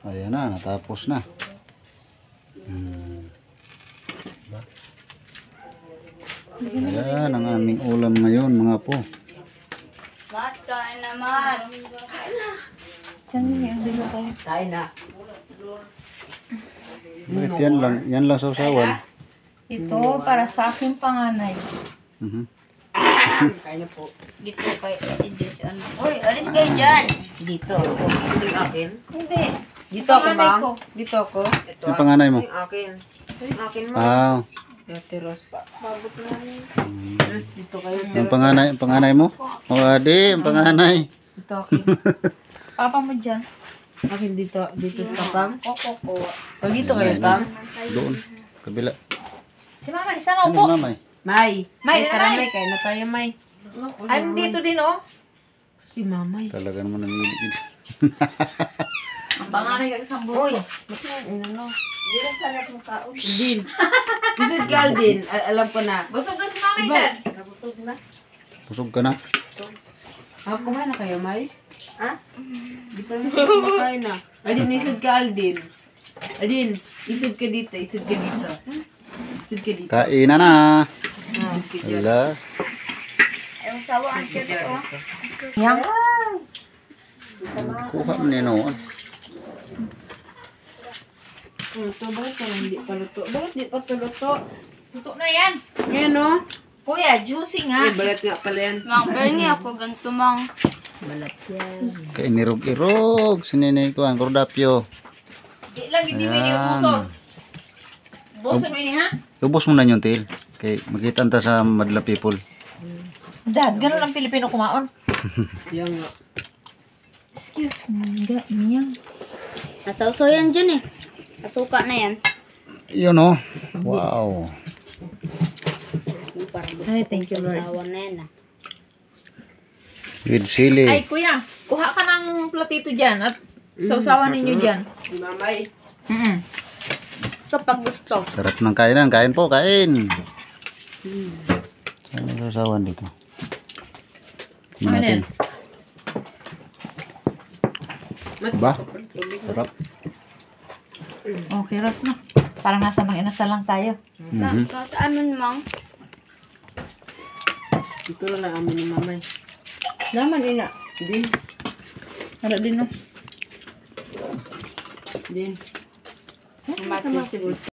Ayan na, natapos na. Diba? Ayan ang aming ulam ngayon mga po. Mat, kain naman. Kain na. Bakit yan lang sausawan? Ito para sa aking panganay. Kain na po. Dito kay Idris, ano. Uy, alis kayo dyan. Dito. Ito yung akin. Hindi. Dito ako, Panganay ma'am. ko. Dito ako. Ito Yung panganay mo? Yung akin. Ito yung akin, ma'am. Ah, Ate Ros. mm. Ros, dito kayo. Yung panganay mo? O adi, yung panganay. Ito akin. Papa mo dyan. Akin dito. Dito ka, pang. Koko. O, dito kayo, pang. Doon, kabila. Si mama, isa na Ano upo. mamay? May. May, tara, May. May. Kain na tayo, May. Ano dito din oh. Si Mamay. Talaga naman nangiligid. Ang panganay ka isang Uy. buso. Ano? Hindi lang sana kung kaon. Din. Isod ka, Aldin. Alam ko na. Busog na si mama Diba? yan. Nabusog na. Busog ka na? Kumain na kayo, May? Ha? Di pa rin kayo kumakain na. Aldin, isod ka, Aldin. Aldin, isod ka dito. Isod ka dito. Isod ka dito. Kain na na. Isod ka dito. Wala. Ayaw sawa ang cute ko. Yang. Kuha mo niya noon. Luto, bakit ka hindi pa luto? Bakit di pa ito luto? Tuto na yan. Ngayon, no? Kuya, juicy nga. Balat nga pala yan. Mang, pero nga ako ganito, mang. Balat yan. Kaya nirog-irog. Sininay ko ang kordapyo. Di lang hindi mo ini Ayan. busog. Busog mo ini ha? Ubos mo na yung tail. Kaya makita ta sa madla people. Dad, ganun ang Pilipino kumaon. Yan nga. Excuse me, ganyan. Nasawsaw yan dyan eh. Kasuka na yan. Yun oh. Wow. Ay, thank you Lord. Sawa na yan ah. With sili. Ay, kuya, kuha ka ng platito dyan at sausawan ninyo dyan. Si Mamay. Kapag gusto. Sarap ng kainan. Kain po, kain. Saan ang sasawan dito? Tingnan Ano natin. yan? Diba? Sarap. Okay, Ros na. Parang nasa mga inasal lang tayo. Mhm. Saan man, mang? Ito lang ang amin ni Mamay. Laman din na. Din. Harap din no. Din. Mati.